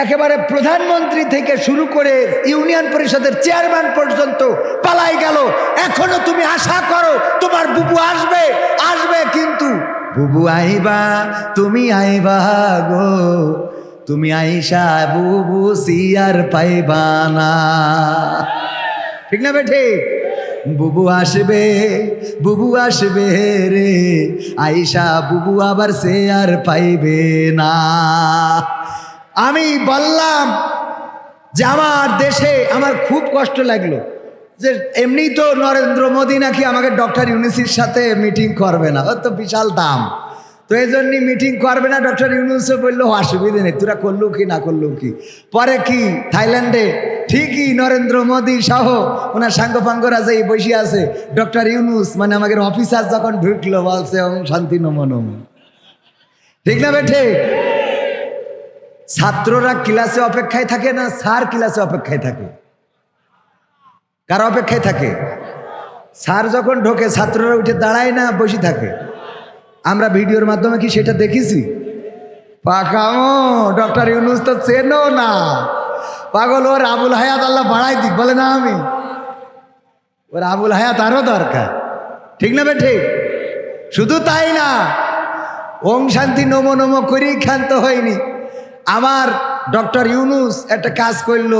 একেবারে প্রধানমন্ত্রী থেকে শুরু করে ইউনিয়ন পরিষদের চেয়ারম্যান পর্যন্ত পালাই গেল। এখনো তুমি আশা করো তোমার বুবু আসবে, আসবে, কিন্তু বুবু আইবা, তুমি আইবা গো, তুমি আইসা বুবু সিয়ার পাইবা না। ঠিক না বেঠে? বুবু আসবে, বুবু আসবে রে, আইসা বুবু আবার সে আর পাইবে না। আমি বললাম যে আমার দেশে আমার খুব কষ্ট লাগলো যে এমনি তো নরেন্দ্র মোদী নাকি আমাকে ডক্টর ইউনূসের সাথে মিটিং করবে না, ও তো বিশাল দাম, তো এই জন্যই মিটিং করবে না। ডক্টর ইউনূসও বললো অসুবিধে নেই, তোরা করলু কি না করলু কি। পরে কি থাইল্যান্ডে ঠিকই নরেন্দ্র মোদী সহ ওনার সাঙ্গপাঙ্গরা যে বসে আছে, ডক্টর ইউনূস মানে আমাদের অফিসার যখন ঢুকলো বলছে ওম শান্তি নম নম। ঠিক না বেঠে? ছাত্ররা ক্লাসে অপেক্ষায় থাকে না স্যার ক্লাসে অপেক্ষায় থাকে? কার অপেক্ষায় থাকে? স্যার যখন ঢোকে ছাত্ররা উঠে দাঁড়ায় না, বসে থাকে। আমরা ভিডিওর মাধ্যমে কি সেটা দেখেছি? পাকামো ডক্টর ইউনূস তো চেনো না, পাগল। ওর আবুল হায়াত আল্লাহ বাড়াই দিক বলে না, আমি ওর আবুল হায়াত আরো দরকার। ঠিক না বেঠে? শুধু তাই না, ওম শান্তি নমো নমো করেই ক্ষান্ত হয়নি। আমার ডক্টর ইউনূস একটা কাজ করলো,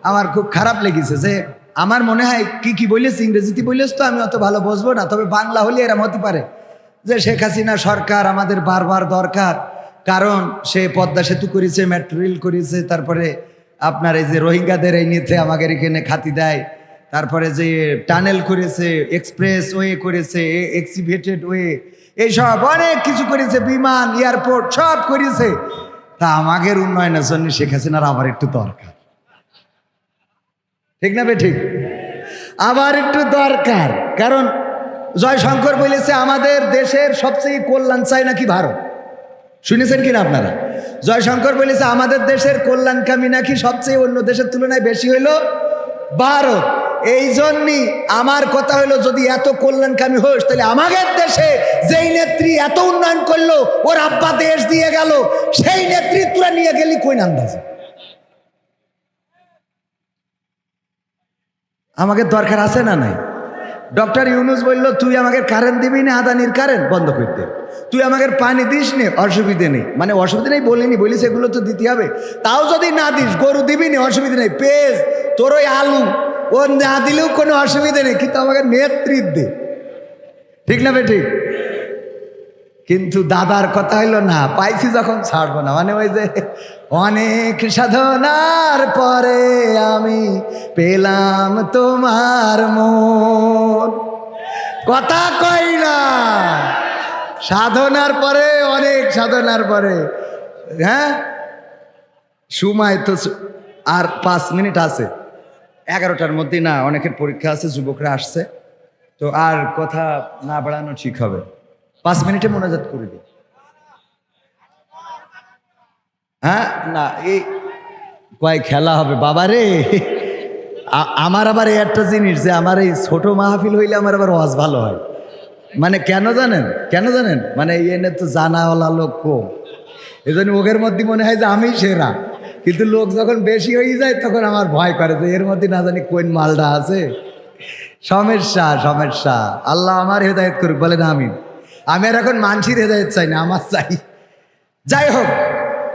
আমার খুব খারাপ লেগেছে। যে আমার মনে হয় কি বলেছে, ইংরেজিতে বলেছ তো আমি অত ভালো বুঝবো না, তবে বাংলা হলে এরম হতে পারে যে শেখ হাসিনা সরকার আমাদের বারবার দরকার, কারণ সে পদ্মা সেতু করেছে, মেট্রো রেল করেছে, তারপরে আপনার এই যে রোহিঙ্গাদের এই নিতে আমাদের এখানে খাতি দেয়, তারপরে যে টানেল করেছে, এক্সপ্রেস ওয়ে করেছে, এক্সিভেটেড ওয়ে, এইসব অনেক কিছু করেছে, বিমান, এয়ারপোর্ট সব করেছে। তা আমাদের উন্নয়নের জন্য শেখ হাসিনার আবার একটু দরকার। ঠিক না বে ঠিক? আবার একটু দরকার, কারণ জয়শঙ্কর বলেছে আমাদের দেশের সবচেয়ে কল্যাণ চায় নাকি ভারত। শুনেছেন কিনা আপনারা? জয়শঙ্কর বলেছে আমাদের দেশের কল্যাণকামী নাকি সবচেয়ে অন্য দেশের তুলনায় বেশি হইল ভারত। এই জন্যই আমার কথা হলো, যদি এত কল্যাণকামী হোস তাহলে আমাদের দেশে যেই নেত্রী এত উন্নয়ন করলো, ওর আব্বা দেশ দিয়ে গেল, সেই নেতৃত্বরা নিয়ে গেলি কোন আন্দাজে? আমাকে দরকার আছে না নাই? ডক্টর ইউনূস বলল তুই আমাকে কারেন্ট দিবি না, আদানির কারেন্ট বন্ধ করতে, তুই আমাকে পানি দিস নে, অসুবিধে নেই। মানে অসুবিধা নেই বলিনি, বলিস এগুলো তো দিতে হবে, তাও যদি না দিস গরু দিবি না, অসুবিধা নেই। পেঁয়াজ তোর ওই আলু ও না দিলেও কোনো অসুবিধা নেই, কিন্তু আমাকে নেতৃত্ব দে। ঠিক না বে ঠিক? কিন্তু দাদার কথা হইলো না, পাইছি যখন ছাড়বো না। মানে ওই যে অনেক সাধনার পরে আমি পেলাম তোমার মন, কথা কই না? সাধনার পরে, অনেক সাধনার পরে, হ্যাঁ সময় তো আর 5 মিনিট আছে, 11টার মধ্যে না অনেকের পরীক্ষা আছে, যুবকরা আসছে, তো আর কথা না বাড়ানো ঠিক হবে। 5 মিনিটে মোনাজাত করে দিই। হ্যাঁ না এই কয় খেলা হবে বাবা রে। আমার আবার এই একটা জিনিস যে আমার এই ছোট মাহফিল হইলে আমার আবার ওয়াজ ভালো হয়। মানে কেন জানেন? কেন জানেন? মানে এনে তো জানাওয়ালা লোক কম, এই জন্য ওদের মধ্যে মনে হয় যে আমি সেরা, কিন্তু লোক যখন বেশি হয়ে যায় তখন আমার ভয় করে যে এর মধ্যে না জানি কোন মালটা আছে। সমস্যা সমস্যা, আল্লাহ আমার হেদায়েত করুক, বলে না আমিন। আমি আর এখন মানসির হেদায়েত চাই না, আমার চাই। যাই হোক,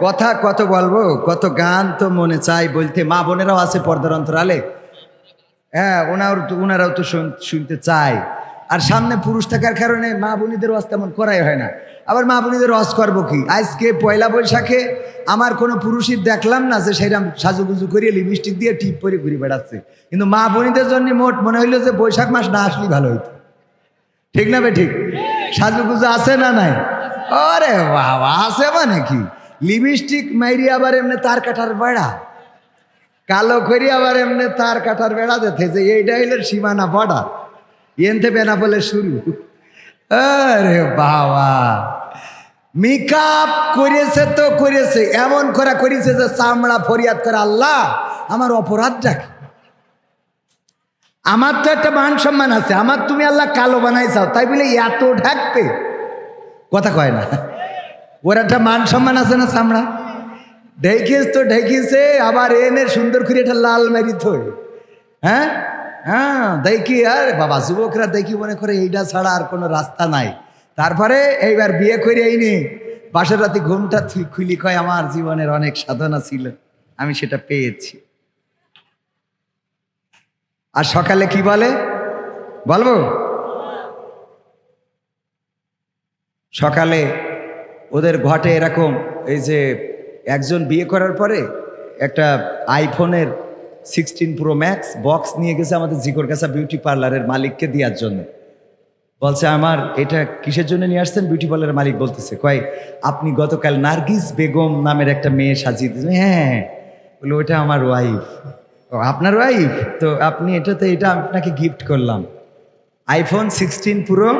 কথা কত বলবো, কত গান তো মনে চাই বলতে। মা বোনেরাও আছে পর্দার অন্তরালে, হ্যাঁ ওনারাও তো শুনতে চায়। আর সামনে পুরুষ থাকার কারণে মা বোনীদের ওয়াজ তেমন করাই হয় না। আবার মা বোনীদের ওয়াজ করবো কি? আজকে পয়লা বৈশাখে আমার কোনো পুরুষই দেখলাম না যে সেরকম সাজুগুজু করিয়ে লিপস্টিক দিয়ে টিপ করে ঘুরে বেড়াচ্ছে। কিন্তু মা বোনীদের জন্য মোট মনে হইলো যে বৈশাখ মাস না আসলেই ভালো হইতো। ঠিক না বে ঠিক? সাজুগুজু আছে না নাই? আরে বাবা আছে, মানে কি লিপস্টিক মাইরি আবার এমনি তার কাটার বেড়া, কালো করি আবার এমনি তার কাটার বেড়া দেখে যে এইটা হইলো সীমানা বর্ডার, এনতে বেনাপোলে শুরু। আরে বাবা, মেকআপ করেছে তো করেছে, এমন করা করেছে যে চামড়া ফরিয়াদ করে, আল্লাহ আমার অপরাধটা কি? আমার তো একটা মান সম্মান আছে, আমার তুমি আল্লাহ কালো বানাইছাও তাই বলে এত ঢাকবে? কথা কয় না, ওর একটা মান সম্মান আছে না চামড়া? ঢেকিস তো ঢেকিছে, আবার এনে সুন্দর করে একটা লাল মারি থই। হ্যাঁ হ্যাঁ, দেখি আর বাবা যুবকরা দেখি মনে করে এইটা ছাড়া আর কোনো রাস্তা নাই। তারপরে এইবার বিয়ে করে এইনি বাসর রাতে ঘুমটা খুলি কয় আমার জীবনের অনেক সাধনা ছিল, আমি সেটা পেয়েছি। আর সকালে কি বলে বলবো? সকালে ওদের ঘটে এরকম, এই যে একজন বিয়ে করার পরে একটা আইফোনের 16 Pro Max বক্স নিয়ে গেছে আমাদের জিকরগাছা বিউটি পার্লারের মালিককে দেওয়ার জন্য। বলছে আমার এটা কিসের জন্য নিয়ে আসছেন? বিউটি পার্লারের মালিক বলতেছে, কয় আপনি গতকাল নার্গিস বেগম নামের একটা মেয়ে সাজিয়ে দিয়েছেন। হ্যাঁ, বলে ওটা আমার ওয়াইফ। ও আপনার ওয়াইফ? তো আপনি এটাতে এটা আপনাকে গিফট করলাম, আইফোন 16 Pro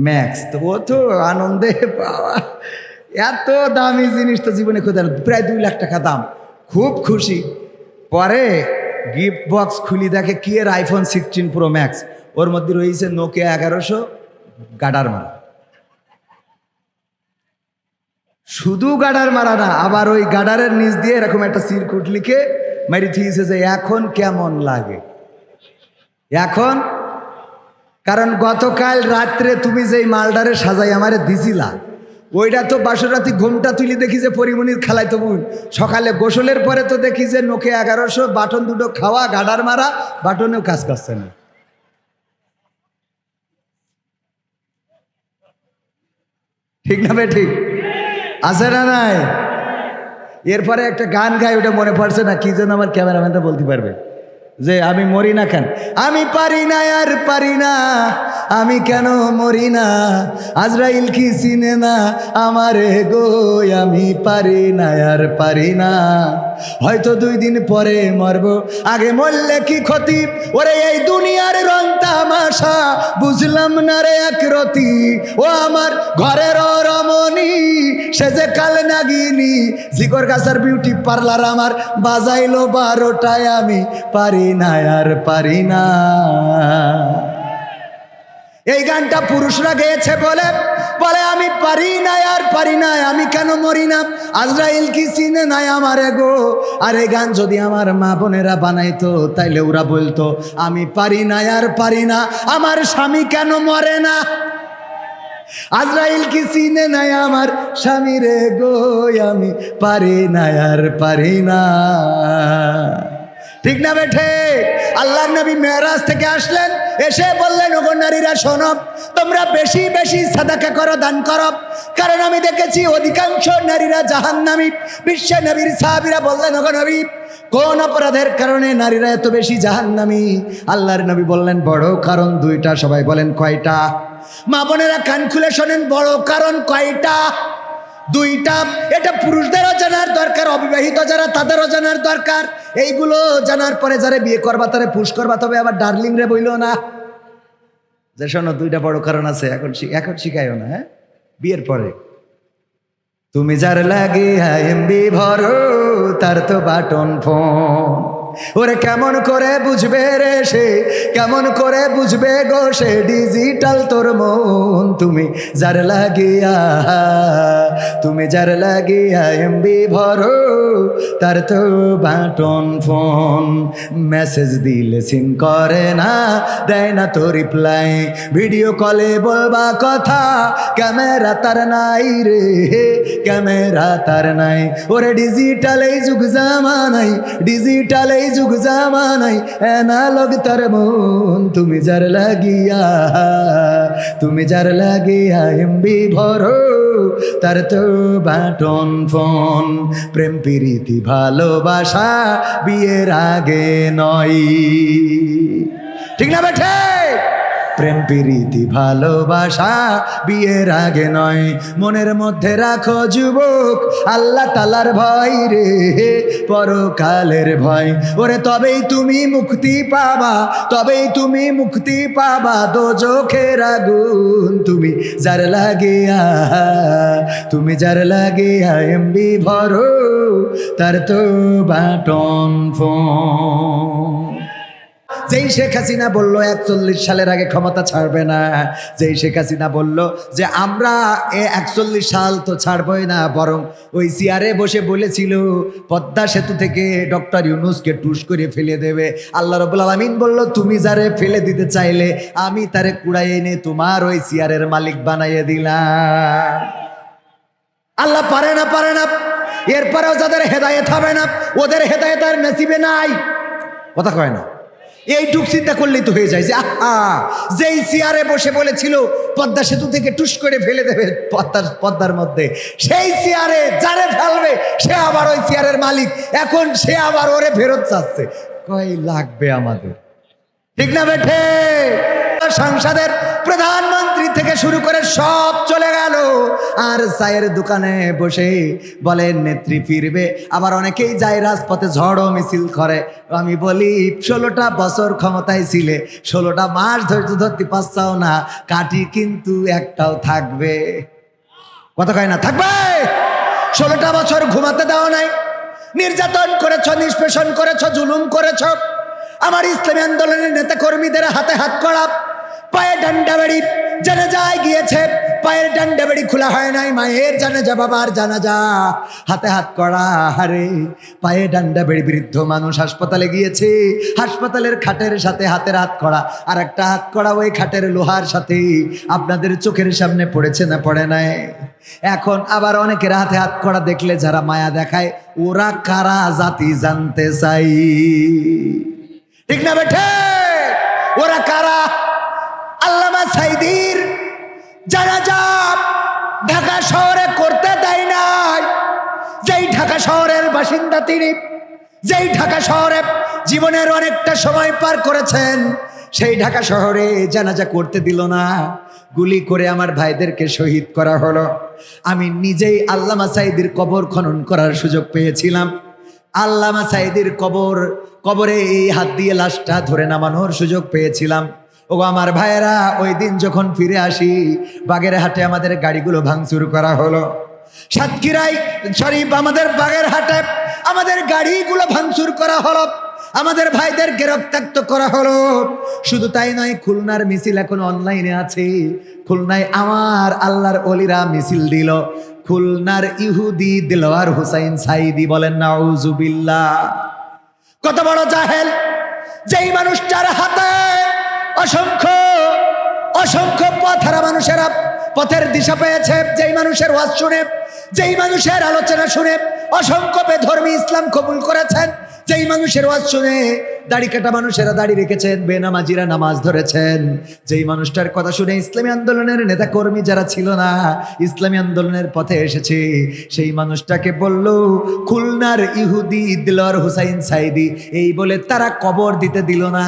Max। তো ও তো আনন্দে বাবা, এত দামি জিনিস তো জীবনে কোথায়, প্রায় 2 লাখ টাকা দাম, খুব খুশি। পরে গিফট বক্স খুলি দেখে কি এর আইফোন 16 Pro Max, ওর মধ্যে রয়েছে নোকিয়া 1100 গাডার মারা। শুধু গাডার মারা না, আবার ওই গাডারের নিচ দিয়ে এরকম একটা সিরকুট লিখে মারি থিয়েছে যে এখন কেমন লাগে এখন। কারণ গতকাল রাত্রে তুমি যেই মালডারে সাজাই আমারে দিছিলা, ওইটা তো বাসর রাতে ঘুমটা তুলি দেখি যে পরিমণির খেলায় তো বোন। সকালে গোসলের পরে তো দেখি যে নোকিয়া 1100 বাটন দুটো খাওয়া, গাডার মারা, বাটনেও কাজ করছে না। ঠিক না বে ঠিক আছে না নাই? এরপরে একটা গান গাই, ওটা মনে পড়ছে না কি যেন, আমার ক্যামেরাম্যানটা বলতে পারবে যে আমি মরি না কেন, আমি পারি না আর পারি না, আমি কেন মরি না, আজরাইল কি চিনে না আমারে গো, আমি পারি না আর পারি না, হয়তো 2 দিন পরে মরবো, আগে মরলে কি ক্ষতি, ওরে এই দুনিয়ার রং তামাশা বুঝলাম না রে একরতি, ও আমার ঘরের রমণী সে যে কাল নাগিনী, জিকরগাছার বিউটি পার্লার আমার বাজাইলো 12টায়, আমি পারি না আর পারি না। এই গানটা পুরুষরা গেয়েছে বলে বলে আমি পারি না আর পারি না, আমি কেন মরি না, আজরাইল কি চিনে নাই আমারে গো। আর এই গান যদি আমার মা বোনেরা বানাইতো তাইলে ওরা বলতো আমি পারি না আর পারি না, আমার স্বামী কেন মরে না, আজরাইল কি চিনে নাই আমার স্বামী রে গো, আমি পারি না আর পারি না। ঠিক না বেঠে? আল্লাহর নবী মেরাজ থেকে আসলেন, এসে বললেন ওগো নারীরা শোনো, তোমরা বেশি বেশি সাদাকা করো, দান করো, কারণ আমি দেখেছি অধিকাংশ নারীরা জাহান্নামী। বিশ্ব নবীর সাহাবীরা বললেন ওগো নবী কোন অপরাধের কারণে নারীরা এত বেশি জাহান্নামী? আল্লাহর নবী বললেন বড় কারণ 2টা। সবাই বলেন কয়টা? মা বোনেরা কান খুলে শোনেন, বড় কারণ কয়টা? 2টা। এটা পুরুষদেরও জানার দরকার, অবিবাহিত যারা তাদেরও জানার দরকার। এইগুলো জানার পরে যারা বিয়ে করবা তারে পুশ করবা, তবে আবার ডার্লিং রে বইল না যে শোনো 2টা বড় কারণ আছে, এখন শিখাইও না, হ্যাঁ বিয়ের পরে। তুমি যার লাগে এমবি ভরো তার তো বাটন ফোন, ওরে কেমন করে বুঝবে রে সে, কেমন করে বুঝবে গো সে ডিজিটাল তোর মন, তুমি যার লাগিয়া, তুমি যার লাগিয়া এমবি ভরো তার তো বাটন ফোন, মেসেজ দিলে সিন করে না, দেয় না তো রিপ্লাই, ভিডিও কলে বলবা কথা, ক্যামেরা তার নাই রে, ক্যামেরা তার নাই, ওরে ডিজিটাল এই যুগ জামানাই, ডিজিটাল এই যুগ জামানাই, অ্যানালগ তার মন, তুমি যার লাগিয়া, তুমি যার লাগিয়া এমবি ভরো তার তো বাটন ফোন, প্রেম প্রীতি ভালোবাসা বিয়ের আগে নয়। ঠিক না বেঠে? প্রেম প্রীতি ভালোবাসা বিয়ের আগে নয়, মনের মধ্যে রাখো যুবক আল্লাহ তাআলার ভয় রে, পরকালের ভয়, ওরে তবেই তুমি মুক্তি পাবা, তবেই তুমি মুক্তি পাবা দোজখের আগুন, তুমি যার লাগিয়া, তুমি যার লাগিয়া এমবি ভরো তার তো বাটন ফোন, যেই শেখ হাসিনা বলল 41 সালের আগে ক্ষমতা ছাড়বে না, যেই শেখ হাসিনা বলল যে আমরা 41 সাল তো ছাড়বই না, বরং ওই চেয়ারে বসে বলেছিল পদ্মা সেতু থেকে ডক্টর ইউনূসকে টুস করে ফেলে দেবে। আল্লাহ রাব্বুল আলামিন বলল তুমি যারে ফেলে দিতে চাইলে আমি তারে কুড়াই এনে তোমার ওই চেয়ারের মালিক বানাইয়ে দিলাম। আল্লাহ পারে না। এরপরেও যাদের হেদায়েত হবে না ওদের হেদায়েত আর নসিবে নাই। কথা কয় না, এইটুক চিন্তা করলেই তো হয়ে যায় যে আহা, যেই চেয়ারে বসে বলেছিল পদ্মা সেতু থেকে টুস করে ফেলে দেবে পদ্মার মধ্যে, সেই চেয়ারে যারে ফেলবে সে আবার ওই চেয়ারের মালিক, এখন সে আবার ওরে ফেরত চাচ্ছে। কই লাগবে আমাদের, ঠিক না বেঠে? সংসদের প্রধানমন্ত্রী থেকে শুরু করে সব চলে গেল, আর চায়ের দোকানে বসে বলেন নেত্রী ফিরবে। আবার অনেকেই যায় রাজপথে ঝড়ো মিছিল করে। আমি বলি 16টা বছর ক্ষমতায় ছিলে, 16টা মাস ধৈর্য ধরতে পারছাও না, কাটি কিন্তু একটাও থাকবে। কথা কয় না, থাকবে। 16টা বছর ঘুমাতে দাও নাই, নির্যাতন করেছ, নিষ্পেষণ করেছ, জুলুম করেছ। আমার ইসলামী আন্দোলনের নেতা কর্মীদের হাতে হাত করা, পায়ে ডান্ডা বেড়ি, জানাজায় গিয়েছে, পায়ের ডান্ডা বেড়ি খোলা হয় নাই, মায়ের জানাজা, বাবার জানাজা, হাতে হাত করা। হারে পায়ে ডান্ডা বেড়ি, বৃদ্ধ মানুষ হাসপাতালে গিয়েছে, হাসপাতালের খাটের সাথে হাতের হাত করা, আর একটা হাত করা ওই খাটের লোহার সাথে আপনাদের চোখের সামনে পড়েছে না পড়ে নাই? এখন আবার অনেকের হাতে হাত করা দেখলে যারা মায়া দেখায়, ওরা কারা জাতি জানতে চাই, ঠিক না বেঠে? ওরা কারা? আল্লামা সাঈদীর জানাজা ঢাকা শহরে করতে দেয় নাই। যেই ঢাকা শহরের বাসিন্দা তিনি, যেই ঢাকা শহরে জীবনের অনেকটা সময় পার করেছেন, সেই ঢাকা শহরে জানাজা করতে দিল না। গুলি করে আমার ভাইদেরকে শহীদ করা হলো। আমি নিজেই আল্লামা সাঈদীর কবর খনন করার সুযোগ পেয়েছিলাম। আল্লামা সাঈদীর কবরে এই হাত দিয়ে লাশটা ধরে নামানোর সুযোগ পেয়েছিলাম। ও আমার ভাইয়েরা, ওই দিন যখন ফিরে আসি, বাগেরহাটে আমাদের গাড়িগুলো ভাঙচুর করা হলো। সাতক্ষীরায় আমাদের বাগেরহাটে আমাদের গাড়িগুলো ভাঙচুর করা হলো, আমাদের ভাইদেরকে রক্তাক্ত করা হলো। শুধু তাই নয়, খুলনার মিছিল এখন অনলাইনে আছে। খুলনায় আমার আল্লাহর ওলিরা মিছিল দিল। খুলনার ইহুদি দিলওয়ার হুসাইন সাঈদী, বলেন নাউজুবিল্লাহ। কত বড় জাহেল! যেই মানুষটার হাতে অসংখ্য পথহারা মানুষেরা পথের দিশা পেয়েছে, যেই মানুষের ওয়াজ শুনে, যেই মানুষের আলোচনা শুনে অসংখ্য বেধর্মী ইসলাম কবুল করেছেন, যেই মানুষের ওয়াজ শুনে দাড়ি কাটা মানুষেরা দাড়ি রেখেছেন, বেনামাজিরা নামাজ ধরেছেন, যেই মানুষটার কথা শুনে ইসলামী আন্দোলনের নেতা কর্মী যারা ছিল না ইসলামী আন্দোলনের পথে এসেছে, সেই মানুষটাকে বলল খুলনার ইহুদি দিলওয়ার হুসাইন সাঈদী, এই বলে তারা কবর দিতে দিল না।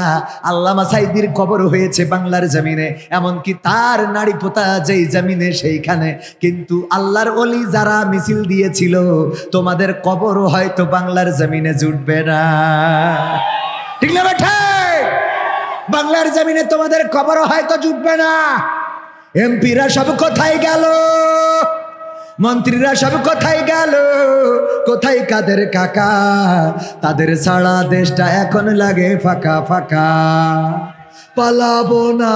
আল্লামা সাঈদীর কবর হয়েছে বাংলার জমিনে, এমনকি তার নাড়ি পোতা যেই জমিনে সেইখানে। কিন্তু আল্লাহর ওলি যারা মিছিল দিয়েছিল, তোমাদের কবরও হয়তো বাংলার জমিনে জুটবে না, ঠিক না বেঠে? বাংলার জমিনে তোমাদের কবরও হয়তো জুটবে না। এমপিরা সব কোথায় গেল? মন্ত্রীরা সব কোথায় গেল? কোথায় কাদের কাকা? তাদের ছাড়া দেশটা এখন লাগে ফাঁকা ফাঁকা। পালাবো না,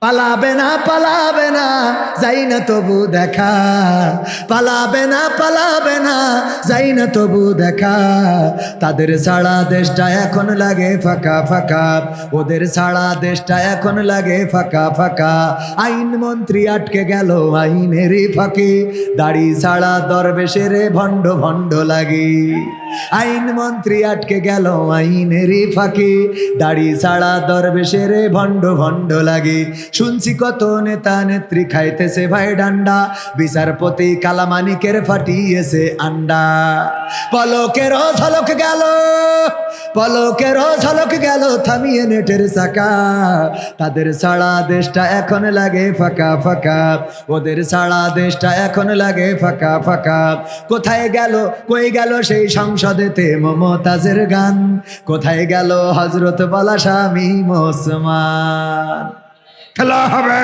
পালাবে না, পালাবে না, যাই না তবু দেখা। পালাবে না, পালাবে না, যাই না তবু দেখা। তাদের ছাড়া দেশটা এখন লাগে ফাঁকা ফাঁকা, ওদের ছাড়া দেশটা এখন লাগে ফাঁকা ফাঁকা। আইন মন্ত্রী আটকে গেল আইনেরই ফাঁকে, দাড়ি ছাড়া দরবেশের ভণ্ড ভণ্ড লাগে। আইন মন্ত্রী আটকে গেল আইনেরই ফাঁকে, দাড়ি ছাড়া দরবেশের ভণ্ড ভণ্ড লাগে। শুনছি কত নেতা নেত্রী খাইতেছে ভাই ডান্ডা, বিচারপতি কালামানিকের ফাটিয়েছে আন্ডা। পলকের ঝলক গেল, পলকের ঝলক গেল থামিয়ে নেটের চাকা। তাদের ছাড়া দেশটা এখন লাগে ফাঁকা ফাঁকা, ওদের ছাড়া দেশটা এখন লাগে ফাঁকা ফাঁকা। কোথায় গেল, কই গেল সেই সংসদেতে মমতাজের গান? কোথায় গেল হযরত বালা স্বামী ওসমান? খেলা হবে,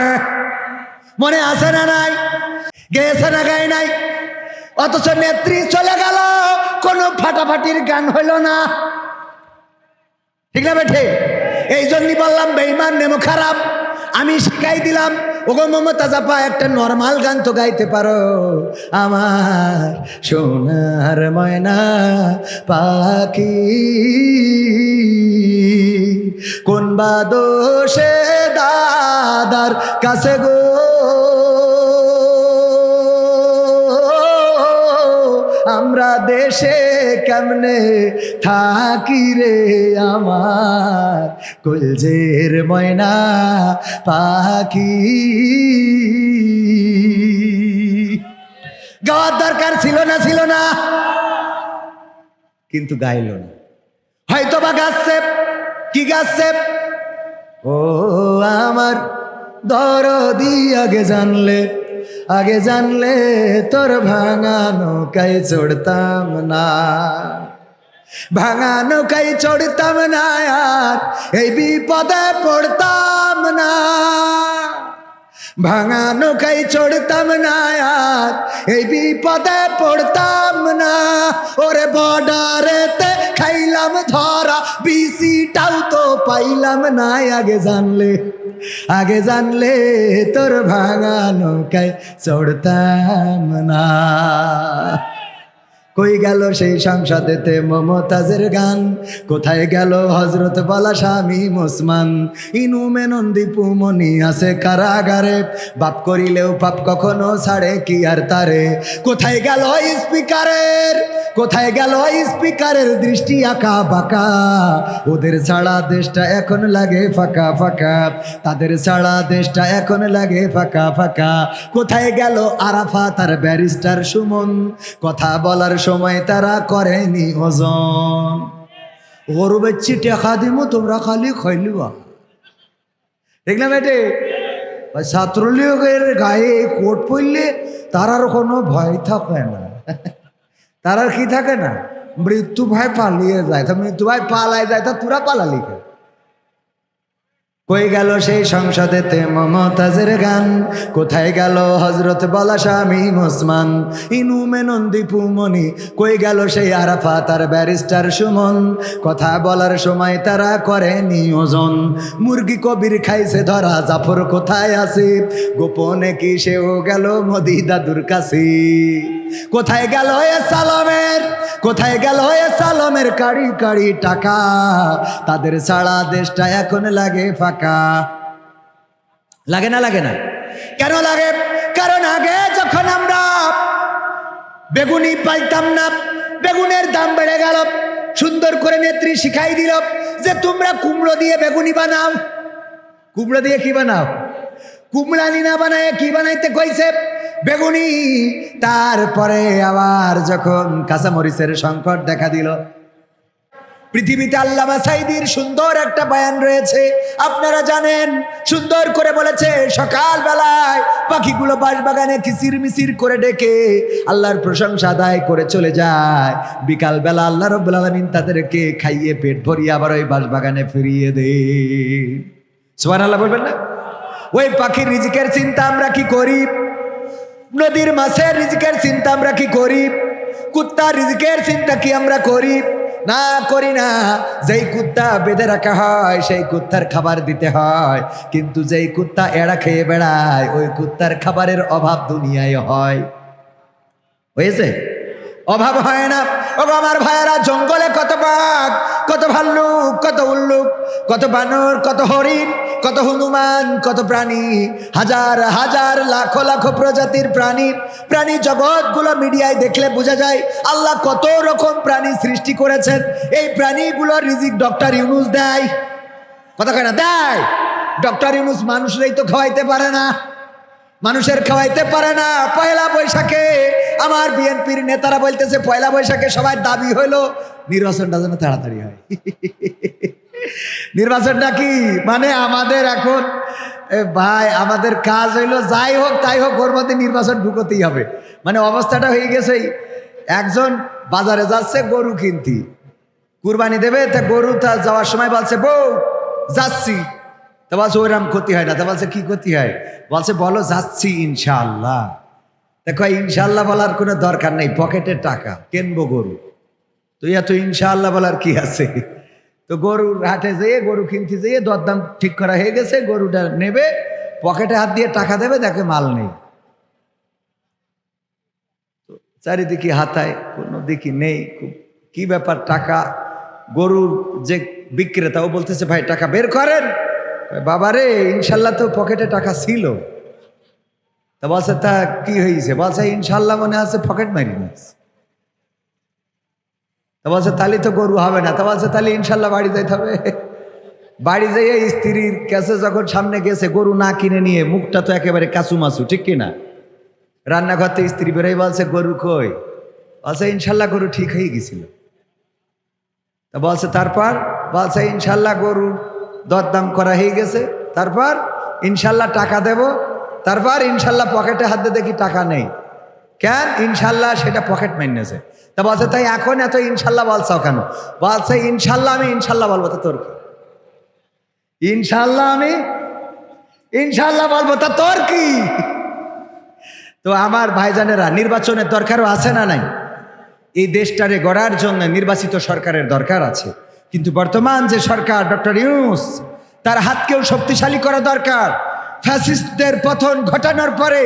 মনে আছে না নাই? গেছে না গায় নাই? অথচ নেত্রী চলে গেল, কোনো ফাটাফাটির গান হইল না। ঠিক না বেঠে? এই জন্যই বললাম বেঈমান নেমো খারাপ। আমি শিখাই দিলাম, ওগো মমতাজ আপা একটা নর্মাল গান তো গাইতে পারো। আমার সোনার ময়না পাখি কোন বা দোষে দাদার কাছে গো আমরা দেশে কেমনে থাকি রে আমার কলজের ময়না পাখি। গাওয়ার দরকার ছিল না, কিন্তু গাইল না। হয়তো বা গাচ্ছে, কি গাচ্ছে? ও আমার দরদি আগে জানলে তোর ভাঙা নৌকায় চড়তাম না, ভাঙা নৌকায় চড়তাম না, আর এই বিপদে পড়তাম না। ভাঙা নৌকায় চড়তাম না, আর এই বিপদে পড়তাম না। ওরে বর্ডারেতে খাইলাম ধরা, বিসিটাও তো পাইলাম না। আগে জানলে তোর ভাঙা নৌকায় চড়তাম না। কই গেল সেই সংসদেতে মমতাজের গান? কোথায় গেল হজরত বলা স্বামী মুসমান? ইনু মেনন্দি পুমনি আছে কারাগারে, বাপ করিলেও পাপ কখনো ছাড়ে কি আর তারে। কোথায় গেল স্পিকারের দৃষ্টি আঁকা বাঁকা? ওদের ছাড়া দেশটা এখন লাগে ফাঁকা ফাঁকা, তাদের ছাড়া দেশটা এখন লাগে ফাঁকা ফাঁকা। কোথায় গেল আরাফাত আর ব্যারিস্টার সুমন? কথা বলার সময় তারা করেনি ওজন। গরু বেচছি টেকা দিমু, তোমরা খালি খাইলিবা। ঠিক না বেটে? ছাত্রলীগের গায়ে কোট পরলে তারার কোনো ভয় থাকে না। তারার কি থাকে না? মৃত্যু ভয় পালিয়ে যায়। তা মৃত্যু ভয় পালায় যায়, তা তোরা পালালি কেন? কই গেল সেই সংসদেতে মমতাজের গান? কোথায় গেল হজরত বলা স্বামী মুসমান? ইনু মেনন্দি পুমনি? কই গেল সেই আরাফাত আর ব্যারিস্টার সুমন? কথা বলার সময় তারা করেনি ওজন। মুরগি কবির খাইছে ধরা, জাফর কোথায় আছে? গোপনে কি সেও গেল মোদি দাদুর কাছে? কোথায় গেল সালমের কাড়ি কাড়ি টাকা? তাদের ছাড়া দেশটা এখন লাগে ফাঁকা। লাগে না? কেন লাগে? কারণ আগে যখন আমরা বেগুনি পাইতাম না, বেগুনের দাম বেড়ে গেল। সুন্দর করে নেত্রী শিখাই দিল যে তোমরা কুমড়ো দিয়ে বেগুনি বানাও। কুমড়ো দিয়ে কি বানাও? কুমড়ানি না বানায় কি বানাইতে কইছে? বেগুনি। তারপরে আবার যখন কাঁচামরিচের সংকট দেখা দিল, পৃথিবীতে আল্লামা সাঈদীর সুন্দর একটা বয়ান রয়েছে, আপনারা জানেন। সুন্দর করে বলেছে, সকাল বেলায় পাখিগুলো বাঁশবাগানে কিচির মিচির করে ডেকে আল্লাহর প্রশংসা আদায় করে চলে যায়। বিকাল বেলা আল্লাহ রাব্বুল আলামিন তাদেরকে খাইয়ে পেট ভরিয়ে আবার ওই বাঁশবাগানে ফিরিয়ে দেয়। সুবহানাল্লাহ বলবেন না? ওই পাখির রিজিকের চিন্তা আমরা কি করি? নদীর মাছের রিজিকের চিন্তা আমরা কি করি? কুত্তার রিজিকের চিন্তা কি আমরা করি? না, করি না। যেই কুত্তা বেঁধে রাখা হয় সেই কুত্তার খাবার দিতে হয়, কিন্তু যেই কুত্তা এড়া খেয়ে বেড়ায় ওই কুত্তার খাবারের অভাব দুনিয়ায় হয়। হয়েছে? অভাব হয় না। ও আমার ভাইয়েরা, জঙ্গলে কত বাঘ, কত ভাল্লুক, কত উল্লুক, কত বানর, কত হরিণ, কত হনুমান, কত প্রাণী, হাজার হাজার লাখো লাখো প্রজাতির প্রাণী জগৎগুলো মিডিয়ায় দেখলে বোঝা যায় আল্লাহ কত রকম প্রাণী সৃষ্টি করেছেন। এই প্রাণীগুলোর রিজিক ডক্টর ইউনূস দেয়। কথা কয় না? দেয়। ডক্টর ইউনূস মানুষরাই তো খাওয়াইতে পারে না, মানুষের খাওয়াইতে পারে না। পয়লা বৈশাখে আমার বিএনপির নেতারা বলতেছে পয়লা বৈশাখে সবাই দাবি হইলো নির্বাচনটা যেন তাড়াতাড়ি হয়। নির্বাচনটা কি মানে আমাদের এখন ভাই আমাদের কাজ হইলো যাই হোক তাই হোক ওর মধ্যে নির্বাচন ঢুকতেই হবে। মানে অবস্থাটা হয়ে গেছে, একজন বাজারে যাচ্ছে গরু কিনতে, কুরবানি দেবে, তা গরু তা যাওয়ার সময় বলছে বউ যাচ্ছি, তা বলছে ওইরকম ক্ষতি হয় না। তা বলছে কি ক্ষতি হয়? বলছে বলো যাচ্ছি ইনশাআল্লাহ। দেখো ইনশাআল্লাহ বলার কোনো দরকার নেই, পকেটের টাকা কিনবো গরু, তো এত ইনশাআল্লাহ বলার কি আছে? তো গরুর হাটে যেয়ে গরু কিনতে যেয়ে দরদাম ঠিক করা হয়ে গেছে, গরুটা নেবে, পকেটে হাত দিয়ে টাকা দেবে, দেখে মাল নেই। তো চারিদিকে হাতায়, কোনো দিকে নেই। কি ব্যাপার, টাকা? গরুর যে বিক্রেতা ও বলতেছে, ভাই টাকা বের করেন। বাবারে ইনশাল্লাহ তো পকেটে টাকা ছিল। তা বলছে, তা কি হয়েছে? বলছে ইনশাল্লাহ মনে আছে পকেট মারি নিয়েছে। তা বলছে তাহলে তো গরু হবে না। তা বলছে তাহলে ইনশাল্লাহ বাড়ি যাইতে হবে। বাড়ি যাইয়ে স্ত্রীর কাছে যখন সামনে গেছে, গরু না কিনে নিয়ে, মুখটা তো একেবারে কাচুমাচু, ঠিক কিনা? রান্নাঘর থেকে স্ত্রী বেরোয় বলছে, গরু কই? বলছে ইনশাল্লাহ গরু ঠিক হয়ে গেছিল। তা বলছে তারপর? বলছে ইনশাল্লাহ গরু দরদাম করা হয়ে গেছে, তারপর ইনশাল্লাহ টাকা দেব। তারপর ইনশাল্লাহ পকেটে হাত দিয়ে দেখি টাকা নেই। কেন? ইনশাল্লাহ সেটা পকেট মাইনেছে। তা বলছে তাই এখন এত ইনশাল্লাহ বলছাও কেন? বলছে ইনশাল্লাহ আমি ইনশাল্লাহ বলবো। তা তোর কি? ইনশাল্লাহ আমি ইনশাল্লাহ বলবো, তা তোর কি? তো আমার ভাইজানেরা, নির্বাচনের দরকারও আছে না নাই? এই দেশটারে গড়ার জন্য নির্বাচিত সরকারের দরকার আছে। কিন্তু বর্তমান যে সরকার, ডক্টর ইউনূস, তার হাতকেও শক্তিশালী করা দরকার। ফ্যাসিস্টদের পতন ঘটানোর পরে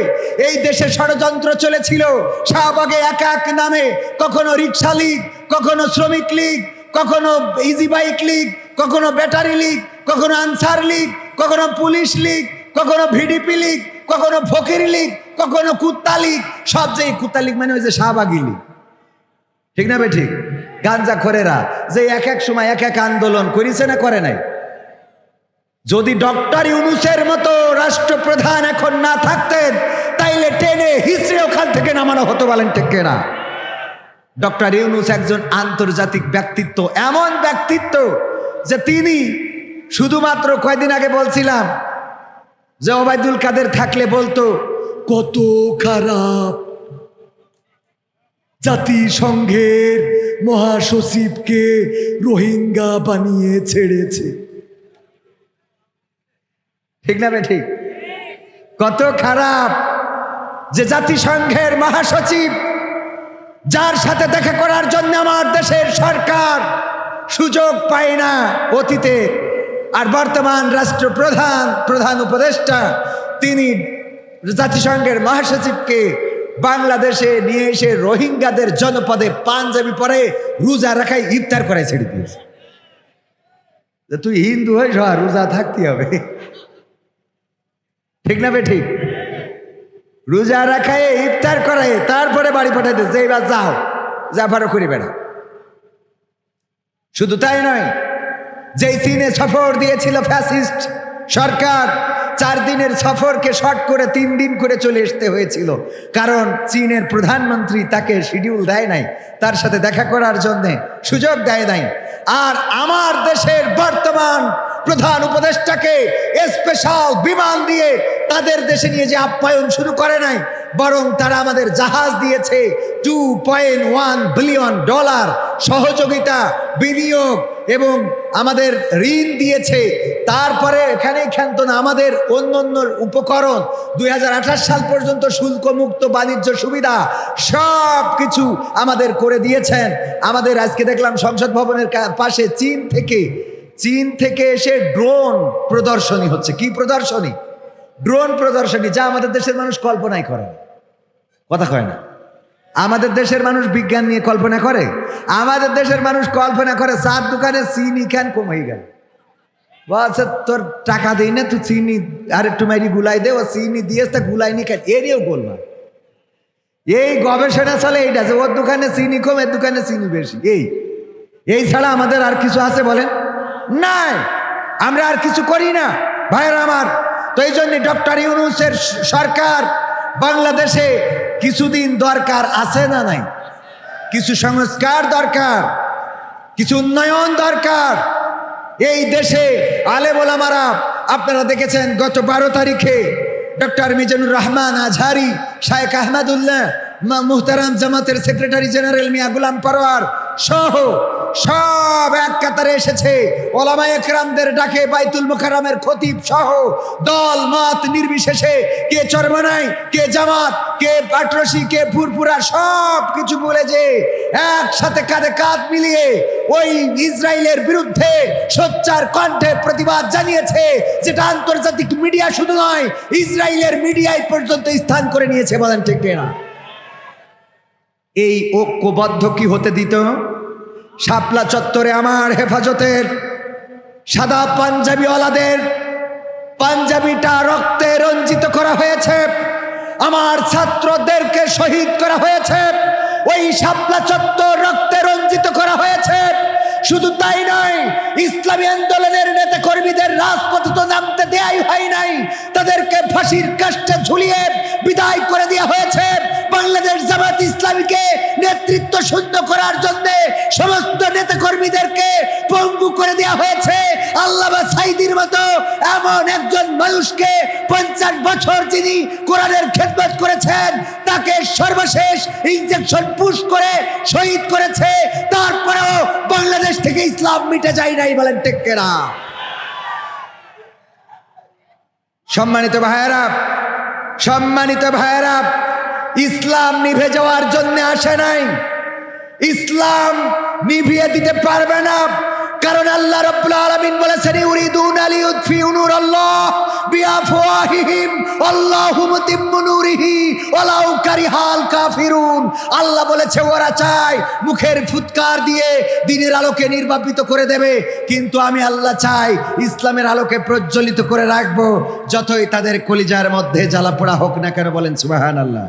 এই দেশে ষড়যন্ত্র চলেছিল। শাহবাগে এক এক নামে, কখনো রিক্সা লীগ, কখনো শ্রমিক লীগ, কখনো ইজি বাইক লীগ, কখনো ব্যাটারি লীগ, কখনো আনসার লীগ, কখনো পুলিশ লীগ, কখনো ভিডিপি লীগ, কখনো ফকির লীগ, কখনো কুত্তা লীগ। সব যে কুত্তা লীগ মানে ওই যে শাহবাগী লীগ, ঠিক না? ঠিক। গাঞ্জা খোরেরা যে এক এক সময় এক এক আন্দোলন করেছে না করে নাই? যদি ডক্টর ইউনূসের মতো রাষ্ট্রপ্রধান এখন না থাকতেন, তাইলে টেনে হিসড়ে ওখান থেকে নামানো হতো। বলেন ঠিক না? ডক্টর ইউনূস একজন আন্তর্জাতিক ব্যক্তিত্ব, এমন ব্যক্তিত্ব যে তিনি শুধুমাত্র কয়দিন আগে বলছিলাম যে ওবায়দুল কাদের থাকলে বলতো কত খারাপ জাতিসংঘের মহাসচিবকে রোহিঙ্গা বানিয়ে ছেড়েছে, ঠিক না? ঠিক। কত খারাপ যে জাতিসংঘের মহাসচিব, যার সাথে দেখা করার জন্য আমার দেশের সরকার সুযোগ পায় না অতীতে, আর বর্তমান রাষ্ট্রপ্রধান, প্রধান উপদেষ্টা, তিনি জাতিসংঘের মহাসচিবকে বাংলাদেশে নিয়ে এসে রোহিঙ্গাদের জনপদে পাঞ্জাবি পরে রোজা রাখায় ইফতার করায় ছেড়ে দিয়েছে। তুই হিন্দু হয়ে রোজা থাকতে হবে, ঠিক না? ঠিক। রোজা রাখায় ইফতার করায় তারপরে বাড়ি পাঠাই দিয়েছে, এইবার যাও, যা পারো করে বেড়া। শুধু তাই নয়, যেই চীনে সফর দিয়েছিল ফ্যাসিস্ট সরকার, 4 দিনের সফরকে শর্ট করে 3 দিন করে চলে আসতে হয়েছিল। কারণ চীনের প্রধানমন্ত্রী তাকে শিডিউল দেয় নাই, তার সাথে দেখা করার জন্য সুযোগ দেয় নাই। আর আমার দেশের বর্তমান প্রধান উপদেষ্টাকে স্পেশাল বিমান দিয়ে তাদের দেশে নিয়ে যে আপ্যায়ন শুরু করে নাই, বরং তারা আমাদের জাহাজ দিয়েছে $2.1 বিলিয়ন সহযোগিতা, বিনিয়োগ এবং আমাদের ঋণ দিয়েছে। তারপরে এখানেই ক্ষান্ত না, আমাদের অন্য উপকরণ 2028 সাল পর্যন্ত শুল্কমুক্ত বাণিজ্য সুবিধা সব কিছু আমাদের করে দিয়েছেন। আমাদের আজকে দেখলাম সংসদ ভবনের পাশে চীন থেকে এসে ড্রোন প্রদর্শনী হচ্ছে। কি প্রদর্শনী? ড্রোন প্রদর্শনী, যা আমাদের দেশের মানুষ কল্পনাই করে না। কথা কয় না। আমাদের দেশের মানুষ বিজ্ঞান নিয়ে কল্পনা করে? আমাদের দেশের মানুষ কল্পনা করে চার দোকানে চিনি কেন কম হয়ে গেল। বলছে তোর টাকা দিই না, তুই চিনি আর একটু মারি গুলাই দে, ও চিনি দিয়েছে তা গুলাইনি কেন, এরিও গোলমাল। এই গবেষণা চলে এইটা যে ওর দোকানে চিনি কম, এর দোকানে চিনি বেশি। এই ছাড়া আমাদের আর কিছু আছে বলেন? নাই, আমরা আর কিছু করি না ভাইয়েরা আমার। তো এই জন্য ডক্টর ইউনূসের সরকার বাংলাদেশে কিছুদিন দরকার আছে না নাই? কিছু সংস্কার দরকার, কিছু উন্নয়ন দরকার। এই দেশে আলেম ওলামারা, আপনারা দেখেছেন গত 12 তারিখে ডক্টর মিজানুর রহমান আজহারি, শায়েখ আহমদুল্লাহ, মুহতারাম জামাতের সেক্রেটারি জেনারেল মিয়া গোলাম পরোয়ার সহ সব এক কাতারে এসেছে। ওলামায়ে কেরামদের ডাকে বাইতুল মুকাররমের খতিব সহ দল মত নির্বিশেষে, কে চরমনাই, কে জামাত, কে আটরশি, কে ফুরফুরা, সব কিছু বলে যে একসাথে কাঁধে কাঁধ মিলিয়ে ওই ইসরায়েলের বিরুদ্ধে সোচ্চার কণ্ঠে প্রতিবাদ জানিয়েছে, যেটা আন্তর্জাতিক মিডিয়া শুধু নয়, ইসরায়েলের মিডিয়ায় পর্যন্ত স্থান করে নিয়েছে। বলেন ঠিক কিনা? এই ঐক্যবদ্ধ কি হতে দিত? শাপলা চত্বরে আমার হেফাজতের সাদা পাঞ্জাবিওয়ালাদের পাঞ্জাবিটা রক্তে রঞ্জিত করা হয়েছে, আমার ছাত্রদেরকে শহীদ করা হয়েছে, ওই শাপলা চত্বর রক্তে রঞ্জিত করা হয়েছে। শুধু তাই নয়, ইসলামী আন্দোলনের নেতা কর্মীদের রাজপথে তো নামতে দেয়াই হয় নাই, তাদেরকে ফাঁসির কাস্টে ঝুলিয়ে বিদায় করে দেওয়া হয়েছে। বাংলাদেশ জামাত ইসলামীকে নেতৃত্ব শূন্য করার জন্য সমস্ত নেতা কর্মীদেরকে পঙ্গু করে দেওয়া হয়েছে। আল্লামা সাঈদীর মতো এমন একজন মানুষকে 50 বছর যিনি কোরআনের খেদমত করেছেন, তাকে সর্বশেষ ইনজেকশন পুশ করে শহীদ করেছে। তারপরেও বাংলাদেশ থেকে ইসলাম মিটে যায় নাই। বলেন ঠিক কিনা? সম্মানিত ভাইয়েরা, সম্মানিত ভাইয়েরা, ইসলাম নিভে যাওয়ার জন্য আসে নাই, ইসলাম নিভিয়ে দিতে পারবে না। কারণ আল্লাহ রাব্বুল আলামিন বলেছেন, ইউরিদুনা লিইউতফিউ নূরাল্লাহ বিআফওয়াহিহিম আল্লাহু মুতিম্মু নূরিহি ওয়ালাউ কারিহাল কাফিরুন। আল্লাহ বলেছে ওরা চায় মুখের ফুৎকার দিয়ে দ্বীনের আলোকে নির্বাপিত করে দেবে, কিন্তু আমি আল্লাহ চাই ইসলামের আলোকে প্রজ্বলিত করে রাখবো, যতই তাদের কলিজার মধ্যে জ্বালা পোড়া হোক না কেন। বলেন সুবহানাল্লাহ।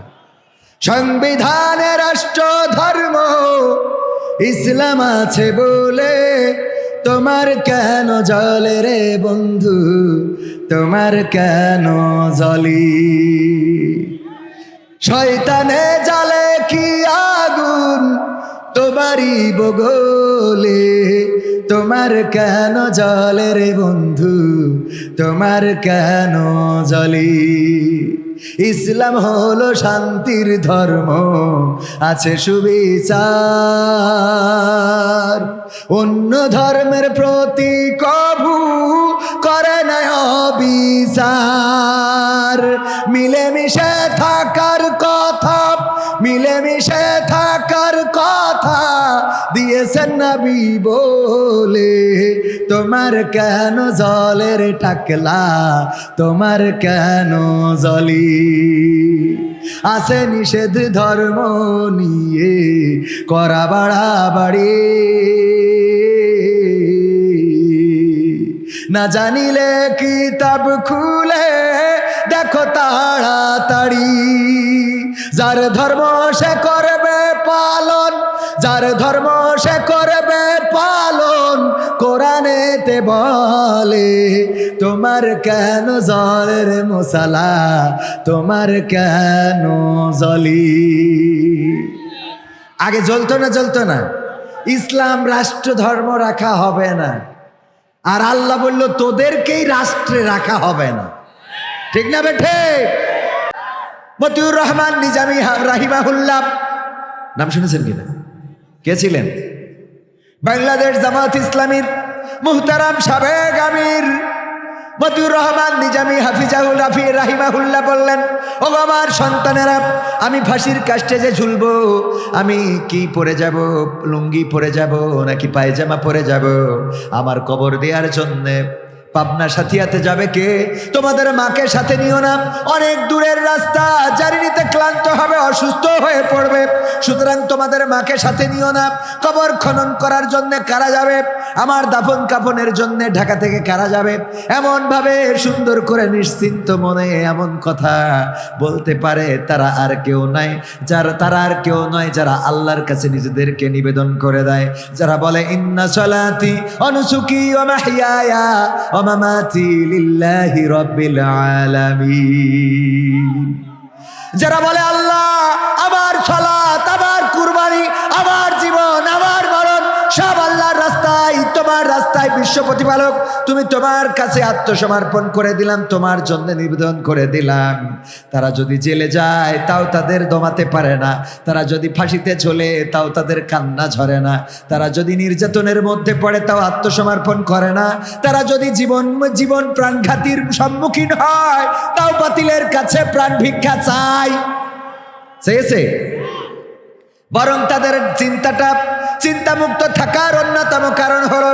সংবিধানে রাষ্ট্র ধর্ম ইসলাম আছে বলে তোমার কেন জ্বলে রে বন্ধু, তোমার কেন জ্বলি? শয়তানে জ্বালে কি আগুন তোমারই বগলে, তোমার কেন জ্বলে রে বন্ধু, তোমার কেন জ্বলি? ইসলাম হলো শান্তির ধর্ম, আছে সুবিচার, অন্য ধর্মের প্রতি কভু করে না অবিচার। মিলেমিশে থাকার কথা, মিলেমিশে থাকার কথা দিয়েছেন নবী বলে, তোমার কেন জ্বলে রে টাকলা, তোমার কেন জ্বলি? আছে নিষেধ ধর্ম নিয়ে করা বাড়াবাড়ি, না জানিলে কিতাব খুলে দেখো তাড়াতাড়ি। যার ধর্ম সে করবে পালন, যার ধর্ম সে করবে পালন, কোরআনেতে বলে তোমার কেন জ্বলে রে মশালা, তোমার কেন জ্বলি? আগে জ্বলতো না, জ্বলতো না। ইসলাম রাষ্ট্র ধর্ম রাখা হবে না, আর আল্লাহ বলল তোদেরকেই রাষ্ট্রে রাখা হবে না। ঠিক না বেঠে? মতিউর রহমান নিজামী রাহিমাহুল্লাহ নাম শুনেছেন কিনা? কে ছিলেন? বাংলাদেশ জামাত ইসলামীর মুহতারাম সাবেক আমির মতিউর রহমান নিজামী হাফিজাহুল রাফি রাহিমাহুল্লাহ বললেন, ও আমার সন্তানেরা, আমি ফাঁসির কাস্টে যে ঝুলবো, আমি কি পরে যাব? লুঙ্গি পরে যাব নাকি পায়জামা পরে যাব? আমার কবর দেওয়ার জন্যে পাবনা সাথিয়াতে যাবে কে? তোমাদের মাকে সাথে নিও না, অনেক দূরের রাস্তা, জার্নিতে ক্লান্ত হবে, অসুস্থ হয়ে পড়বে, সুতরাং তোমাদের মাকে সাথে নিও না। কবর খনন করার জন্য কারা যাবে? আমার দাফন কাফনের জন্য ঢাকা থেকে কারা যাবে? এমন ভাবে সুন্দর করে নিশ্চিন্ত মনে এমন কথা বলতে পারে, তারা আর কেউ নাই, তারা আর কেউ নয় যারা আল্লাহর কাছে নিজেদেরকে নিবেদন করে দেয়, যারা বলে ইন্না সলাতি ওয়া নুসুকি ওয়া মাহইয়ায়া ওয়া মামাতি লিল্লাহি রাব্বিল আলামিন। যারা বলে আল্লাহ, আমার সালাত, আমার কুরবানি, আমার জীবন, আমার মরণ সব আল্লাহর রাস্তায়, তোমার রাস্তায় বিশ্ব প্রতিপালক, তুমি তোমার কাছে আত্মসমর্পণ করে দিলাম, তোমার জন্য নিবেদন করে দিলাম। তারা যদি জেলে যায় তাও তাদের দমাতে পারে না, তারা যদি ফাঁসিতে চলে তাও তাদের কান্না ঝরে না, তারা যদি নির্যাতনের মধ্যে পড়ে তাও আত্মসমর্পণ করে না, তারা যদি জীবন প্রাণঘাতীর সম্মুখীন হয় তাও বাতিলের কাছে প্রাণ ভিক্ষা চায়, চেয়েছে। বরং তাদের চিন্তাটা চিন্তামুক্ত থাকার অন্যতম কারণ হলো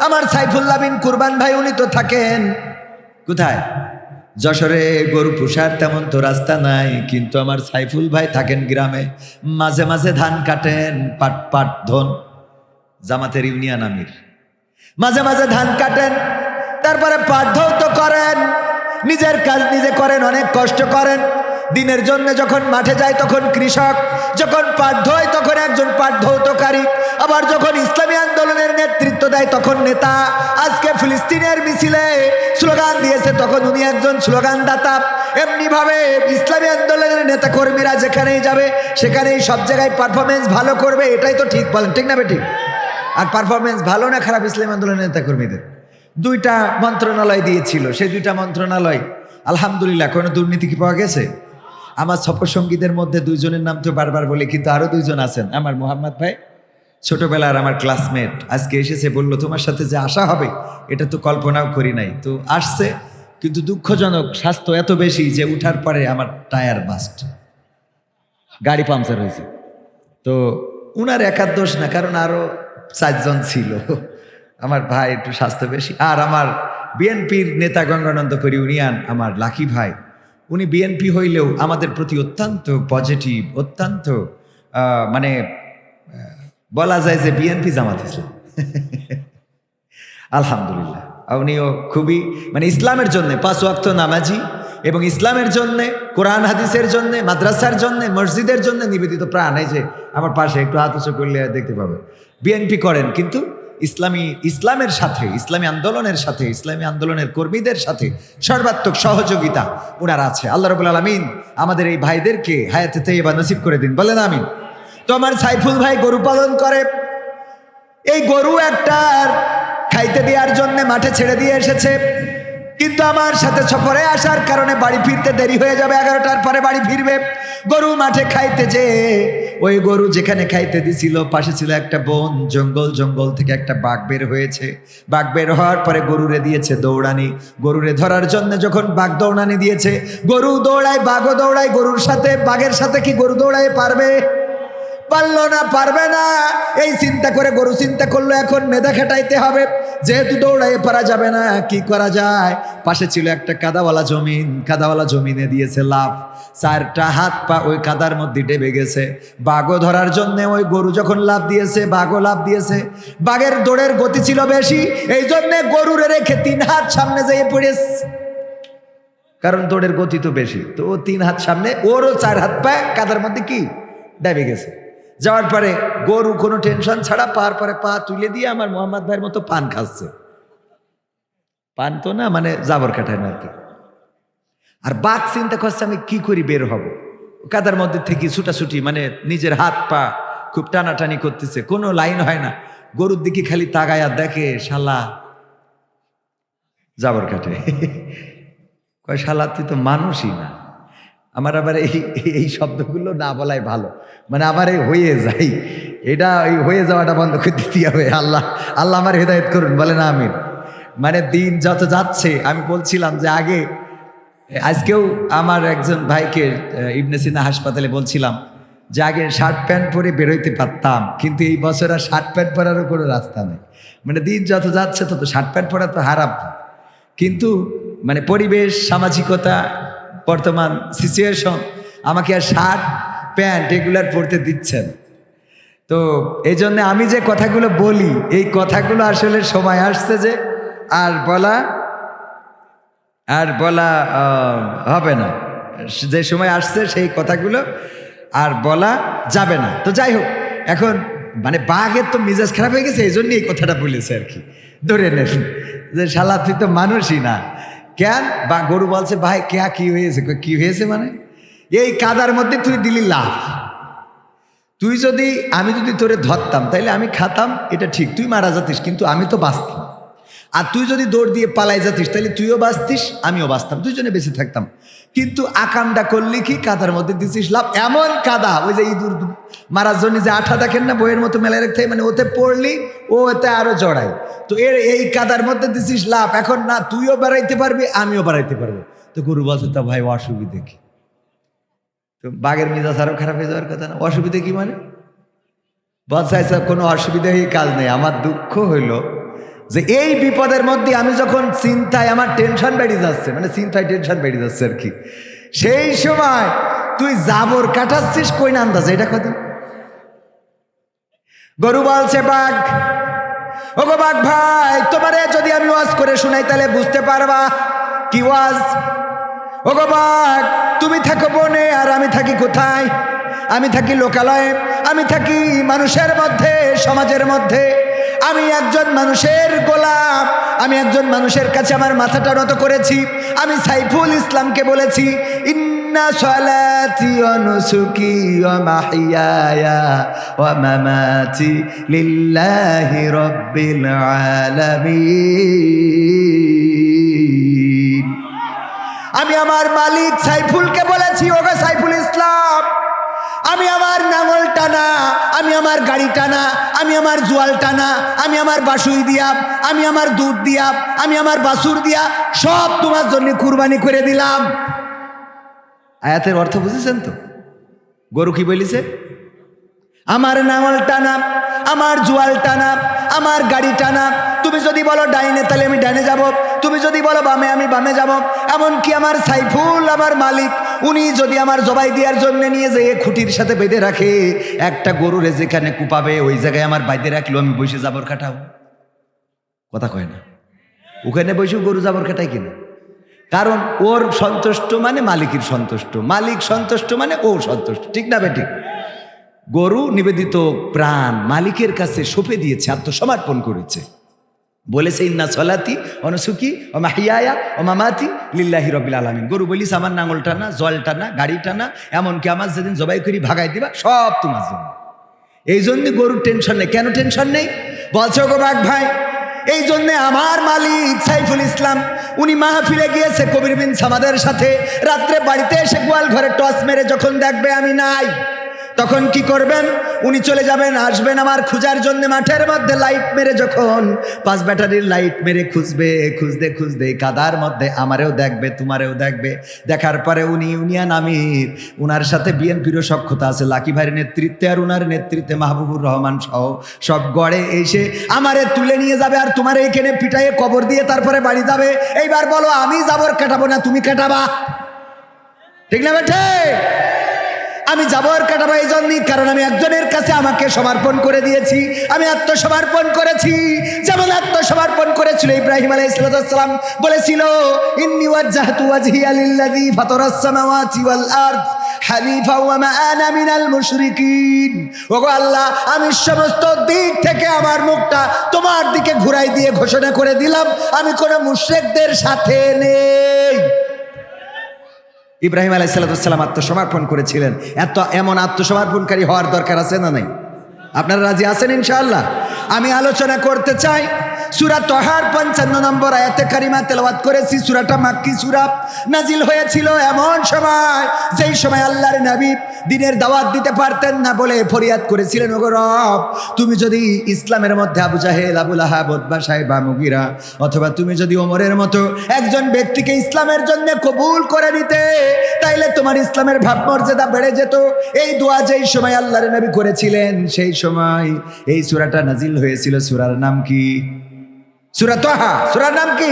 আমার সাইফুল্লাহ বিন কুরবান ভাই, উনি তো থাকেন কোথায়? যশোরে। গরু পুষার তেমন তো রাস্তা নাই, কিন্তু আমার সাইফুল ভাই থাকেন গ্রামে। মাঝে মাঝে ধান কাটেন, পাট ধন, জামাতের ইউনিয়ন আমির। মাঝে মাঝে ধান কাটেন, তারপরে পাট ধৌত করেন, নিজের কাজ নিজে করেন, অনেক কষ্ট করেন। দিনের জন্য যখন মাঠে যায় তখন কৃষক, যখন পাট ধোয় তখন একজন পাট ধৌতকারী, আবার যখন ইসলামী আন্দোলনের নেতৃত্ব দেয় তখন নেতা। আজকে ফিলিস্তিনের মিছিলে স্লোগান দিয়েছে, তখন উনি একজন স্লোগানদাতা। এমনিভাবে ইসলামী আন্দোলনের নেতা কর্মীরা যেখানেই যাবে সেখানেই সব জায়গায় পারফরমেন্স ভালো করবে, এটাই তো ঠিক, বলেন ঠিক না বেঠিক? আর পারফরমেন্স ভালো না খারাপ ইসলামী আন্দোলনের নেতা কর্মীদের? দুইটা মন্ত্রণালয় দিয়েছিল, সেই দুইটা মন্ত্রণালয় আলহামদুলিল্লাহ কোনো দুর্নীতি কি পাওয়া গেছে? আমার সফরসঙ্গীদের মধ্যে দুইজনের নাম তো বারবার বলি, কিন্তু আরো দুইজন আছেন। আমার মোহাম্মদ ভাই ছোটবেলার আমার ক্লাসমেট, আজকে এসেছে, বলল তোমার সাথে যে আসা হবে এটা তো কল্পনাও করি নাই। তো আসছে, কিন্তু দুঃখজনক স্বাস্থ্য এত বেশি যে উঠার পরে আমার টায়ার বাস্ট, গাড়ি পাংচার হয়েছে। তো উনার একার দোষ না, কারণ আরো 4 জন ছিল। আমার ভাই একটু স্বাস্থ্য বেশি। আর আমার বিএনপির নেতা গঙ্গানন্দ করি ইউনিয়ন, আমার লাকি ভাই, উনি বিএনপি হইলেও আমাদের প্রতি অত্যন্ত পজিটিভ, অত্যন্ত মানে বলা যায় যে বিএনপি জামাত ইসলাম। আলহামদুলিল্লাহ, উনিও খুবই মানে ইসলামের জন্য 5 ওয়াক্ত নামাজি এবং ইসলামের জন্য, কোরআন হাদিসের জন্য, মাদ্রাসার জন্য, মসজিদের জন্য নিবেদিত প্রাণ। এই যে আমার পাশে একটু হাত উঁচু করলে দেখতে পাবে, বিএনপি করেন কিন্তু ইসলামের সাথে, ইসলামী আন্দোলনের সাথে, ইসলামী আন্দোলনের কর্মীদের সাথে সর্বাত্মক সহযোগিতা ওনার আছে। আল্লাহ রাব্বুল আলামিন আমাদের এই ভাইদেরকে হায়াতে তাইয়্যিবা নসিব করে দিন, বলেন আমিন। তো আমার সাইফুল ভাই গরু পালন করে, এই গরু একটা খাইতে দেওয়ার জন্য মাঠে ছেড়ে দিয়ে এসেছে, কিন্তু আমার সাথে সফরে আসার কারণে বাড়ি ফিরতে দেরি হয়ে যাবে, 11টার পরে বাড়ি ফিরবে। গরু মাঠে খাইতে যে ওই গরু যেখানে খাইতে দিছিল পাশে ছিল একটা বন, জঙ্গল থেকে একটা বাঘ বের হয়েছে। বাঘ বের হওয়ার পরে গরুরে দিয়েছে দৌড়ানি। গরুরে ধরার জন্য যখন বাঘ দৌড়ানি দিয়েছে, গরু দৌড়ায়, বাঘও দৌড়ায়, গরুর সাথে বাঘের সাথে কি গরু দৌড়ায় পারবে? পারলো না, পারবে না। এই চিন্তা করে গরু চিন্তা করলো এখন মেধা খাটাইতে হবে, যেহেতু দৌড়াইয়ে পারা যাবে না, কি করা যায়? পাশে ছিল একটা কাদাওয়ালা জমিন, কাদাওয়ালা জমিনে দিয়েছে লাফ। 4টা হাত পা ওই কাদার মধ্যে ডেবে গেছে। বাঘও ধরার জন্য ওই গরু যখন লাফ দিয়েছে, বাঘও লাফ দিয়েছে। বাঘের দৌড়ের গতি ছিল বেশি, এই জন্যে গরুরে রেখে 3 হাত সামনে যেয়ে পড়েছে, কারণ দৌড়ের গতি তো বেশি। তো ও 3 হাত সামনে, ওরও 4 হাত পা কাদার মধ্যে কি ডেবে গেছে। যাওয়ার পরে গরু কোনো টেনশন ছাড়া পার পরে পা তুলে দিয়ে আমার মোহাম্মদ ভাইয়ের মতো পান খাচ্ছে। পান তো না, মানে জাবর কাটায় না আর কি। আর বাঘ চিন্তা করছে আমি কি করি বের হব, কাদার মধ্যে থেকে ছুটাছুটি, মানে নিজের হাত পা খুব টানাটানি করতেছে, কোনো লাইন হয় না। গরুর দিকে খালি তাকায় আর দেখে শালা জাবর কাটে। কয় শালা তুই তো মানুষই না। আমার আবার এই শব্দগুলো না বলাই ভালো, মানে আবার এই হয়ে যাই, এটা এই হয়ে যাওয়াটা বন্ধ করে দিতে হবে। আল্লাহ আমার হেদায়েত করুন, বলে না আমিন। মানে দিন যত যাচ্ছে, আমি বলছিলাম যে আজকেও আমার একজন ভাইকে ইবনে সিনা হাসপাতালে বলছিলাম যে আগে শার্ট প্যান্ট পরে বেরোইতে পারতাম, কিন্তু এই বছর আর শার্ট প্যান্ট পরারও কোনো রাস্তা নেই। মানে দিন যত যাচ্ছে তত শার্ট প্যান্ট পরা তো হারাম, কিন্তু মানে পরিবেশ, সামাজিকতা, বর্তমান সিচুয়েশন আমাকে আর শার্ট প্যান্ট এগুলার পরতে দিচ্ছেন। তো এই জন্য আমি যে কথাগুলো বলি, এই কথাগুলো আসলে সময় আসছে যে আর বলা হবে না। যে সময় আসছে সেই কথাগুলো আর বলা যাবে না। তো যাই হোক, এখন মানে বাঘের তো মেজাজ খারাপ হয়ে গেছে, এই জন্য এই কথাটা বলেছে আর কি। ধরে নেন যে শালা তুই তো মানুষই না। কেন? বা গরু বলছে ভাই কি হয়েছে? কি হয়েছে মানে এই কাদার মধ্যে তুই দিলি লাফ। আমি যদি তোরে ধরতাম তাইলে আমি খাতাম, এটা ঠিক, তুই মারা যাতিস, কিন্তু আমি তো বাঁচতাম। আর তুই যদি দৌড় দিয়ে পালাই যাতিস তাহলে তুইও বাঁচতিস, আমিও বাঁচতাম, দুজনে বেঁচে থাকতাম। কিন্তু আকামটা করলি কি, কাদার মধ্যে দিছিস লাভ। এমন কাদা, ওই যে ইঁদুর মারার জন্য যে আঠা দেখেন না বইয়ের মতো মেলায় রাখতে, মানে ওতে পড়লি ও ওতে আরো জড়াই। তো এই কাদার মধ্যে দিছিস লাভ, এখন না তুইও বেড়াইতে পারবি, আমিও বেড়াইতে পারবো। তো গরু বলছে তা ভাই অসুবিধে কি? তো বাঘের মেজাজ আরো খারাপ হয়ে যাওয়ার কথা না। অসুবিধে কি মানে? বলছে আচ্ছা কোনো অসুবিধাই কাজ নেই। আমার দুঃখ হইল যে এই বিপদের মধ্যে আমি যখন চিন্তায় আমার টেনশন বেড়ে যাচ্ছে, মানে চিন্তায় টেনশন বেড়ে যাচ্ছে আর কি, সেই সময় তুই জাবর কাটাচ্ছিস কই না আন্দাজ এটা কত। গরু বলছে বাঘ, ও গো বাঘ ভাই, তোমারে যদি আমি ওয়াজ করে শুনাই তাহলে বুঝতে পারবা কি ওয়াজ। ও গো বাঘ, তুমি থাকো বনে আর আমি থাকি কোথায়? আমি থাকি লোকালয়ে, আমি থাকি মানুষের মধ্যে, সমাজের মধ্যে। আমি একজন মানুষের গোলাম, আমি একজন মানুষের কাছে আমার মাথাটা নত করেছি। আমি সাইফুল ইসলামকে বলেছি ইন্না সলাতি ওয়া নুসুকি ওয়া মাহইয়ায়া ওয়া মামাতি লিল্লাহি রাব্বিল আলামিন। আমি আমার মালিক সাইফুলকে বলেছি, ওগো সাইফুল ইসলাম, আমি আমার নাঙল টানা, আমি আমার গাড়ি টানা, আমি আমার জোয়াল টানা, আমি আমার বাসুই দিয়া, আমি আমার দুধ দিয়া, আমি আমার বাসুর দিয়া সব তোমার জন্য কুরবানি করে দিলাম। আয়াতের অর্থ বুঝেছেন তো? গরু কি বলিছে? আমার নাঙল টানা, আমার জোয়াল টানা, আমার গাড়ি টানা। তুমি যদি বলো ডাইনে তাহলে আমি ডাইনে যাব, তুমি যদি বলো বামে আমি বামে যাব। এমনকি আমার সাইফুল, আমার মালিক, উনি যদি আমার জবাই দেওয়ার জন্য নিয়ে যেয়ে খুঁটির সাথে বেঁধে রাখে, একটা গরুরে যেখানে কুপাবে ওই জায়গায় আমার বাইতে রাখলো, আমি বসে জাবর কাটাবো। কথা কয় না? ওখানে বসেও গরু জাবর কাটাই কিনা? কারণ ওর সন্তুষ্ট মানে মালিকের সন্তুষ্ট, মালিক সন্তুষ্ট মানে ও সন্তুষ্ট, ঠিক না বেঠিক? গরু নিবেদিত প্রাণ মালিকের কাছে সঁপে দিয়েছে, আত্মসমর্পণ করেছে, বলেছে ইন্না সলাতি ওয়া নুসুকি ওয়া মাহইয়ায়া ওয়া মামাতি লিল্লাহি রাব্বিল আলামিন। গরু বলিস আমার নাঙল টানা, জল টানা, গাড়ি টানা, এমনকি আমার যেদিন জবাই করি ভাগাই দিবা সব তোমার জন্য। এই জন্য গরুর টেনশন নেই। কেন টেনশন নেই? বলছে গো বাঘ ভাই, এই জন্যে আমার মালিক সাইফুল ইসলাম উনি মাহফিলে গিয়েছে কবির বিন সামাদের সাথে। রাত্রে বাড়িতে এসে গোয়াল ঘরে টস মেরে যখন দেখবে আমি নাই, তখন কি করবেন? উনি চলে যাবেন, আসবেন আমার খুঁজার জন্য মাঠের মধ্যে লাইট মেরে, যখন 5 ব্যাটারির লাইট মেরে খুঁজবে, খুঁজতে খুঁজতে কাদার মধ্যে আমারেও দেখবে, তোমারেও দেখবে। দেখার পরে উনি ইউনিয়ন আমির, উনার সাথে বিএনপিরও সখ্যতা আছে, লাকি ভাইয়ের নেতৃত্বে আর উনার নেতৃত্বে মাহবুবুর রহমান সহ সব গড়ে এসে আমারে তুলে নিয়ে যাবে আর তোমার এইখানে পিটাইয়ে কবর দিয়ে তারপরে বাড়ি যাবে। এইবার বলো আমি জাবর কাটাবো না তুমি কাটাবা? ঠিক না বেঠে? আমি জাবর কাটাবো এই জন্যই কারণ আমি একজনের কাছে আমাকে সমর্পণ করে দিয়েছি, আমি আত্মসমর্পণ করেছি। যেমন আত্মসমর্পণ করেছিল ইব্রাহিম আলাইহিস সালাম, বলেছিল ইন্নী ওয়াজ্জাহতু ওয়াজহিয়া লিল্লাযী ফাতারাস সামাওয়াতি ওয়াল আরদ হানিফা ওয়া মা আনা মিনাল মুশরিকিন। ওগো আল্লাহ, আমি সমস্ত দিক থেকে আমার মুখটা তোমার দিকে ঘুরাই দিয়ে ঘোষণা করে দিলাম আমি কোনো মুশরিকদের সাথে নেই। ইব্রাহিম আলাইহিস সালাম আত্মসমর্পণ করেছিলেন। এমন আত্মসমর্পণকারী হওয়ার দরকার আছে না নাই? আপনারা রাজি আছেন ইনশাআল্লাহ? আমি আলোচনা করতে চাই সূরা তাহার 55 নম্বর আয়াতে কারিমা তেলাওয়াত করেছি। সূরাটা মাক্কি সূরা, নাজিল হয়েছিল এমন সময় যেই সময় আল্লাহর নবী দ্বীনের দাওয়াত দিতে পারতেন না বলে ফরিয়াদ করেছিলেন, ওগো রব, তুমি যদি ইসলামের মধ্যে আবু জাহেল, আবু লাহাব, উতবা, সাইবা, মুগিরা অথবা তুমি যদি ওমরের মতো একজন ব্যক্তিকে ইসলামের জন্য কবুল করে নিতে, তাইলে তোমার ইসলামের ভাবমর্যাদা বেড়ে যেত। এই দোয়া যেই সময় আল্লাহর নবী করেছিলেন সেই সময় এই সূরাটা নাজিল হয়েছিল। সূরার নাম কি? সূরা তাহা। সূরার নাম কি?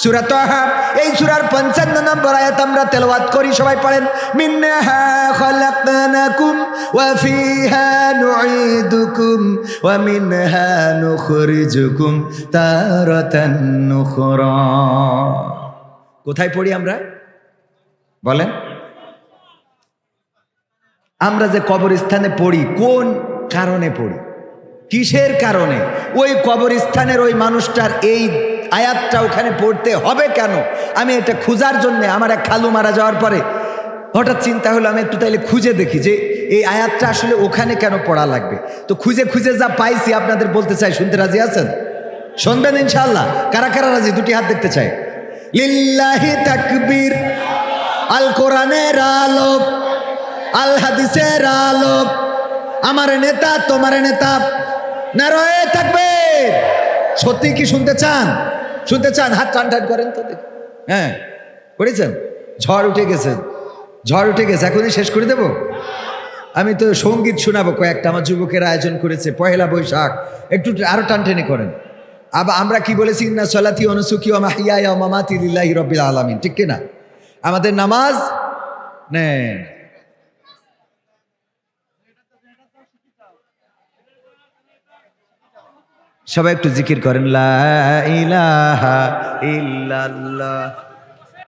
সূরা তাহা। এই সূরার 55 নম্বর আয়াত আমরা তেলাওয়াত করি, সবাই পড়েন। মিনহা খালাকনাকুম ওয়া ফিহা নুঈদুকুম ওয়া মিনহা নুখরিজুকুম তারাতান নুখরা। কোথায় পড়ি আমরা বলেন? আমরা যে কবরস্থানে পড়ি কোন কারণে পড়ি? কিসের কারণে? ওই কবরস্থানের ওই মানুষটার এই আয়াতটা ওখানে পড়তে হবে কেন? আমি এটা খোঁজার জন্য, আমার এক খালু মারা যাওয়ার পরে হঠাৎ চিন্তা হলো আমি একটু তাইলে খুঁজে দেখি যে এই আয়াতটা আসলে ওখানে কেন পড়া লাগবে। তো খুঁজে খুঁজে যা পাইছি আপনাদের বলতে চাই, শুনতে রাজি আছেন? শুনবেন ইনশাআল্লাহ? কারা কারা রাজি? দুটি হাত দেখতে চাই। লিল্লাহি তাকবীর। আল কোরআনের আলো, আল হাদিসের আলো, আমার নেতা তোমার নেতা, নারায়ে তাকবীর। সত্যি কি শুনতে চান? শুনতে চান? হাত টান টান করেন তো দেখি। হ্যাঁ করেছেন? ঝড় উঠে গেছে, ঝড় উঠে গেছে, এখনই শেষ করে দেব। আমি তো সঙ্গীত শোনাবো কয়েকটা, আমার যুবকের আয়োজন করেছে পহেলা বৈশাখ, একটু আরো টানটেনে করেন। আবার আমরা কি বলেছি, না সলাতি অনুসুকি ওয়া মাহইয়ায়া ওয়া মামাতি লিল্লাহি রাব্বিল আলামিন, ঠিক কি না? আমাদের নামাজ নেন, সবাই একটু জিকির করেন, লা ইলাহা ইল্লাল্লাহ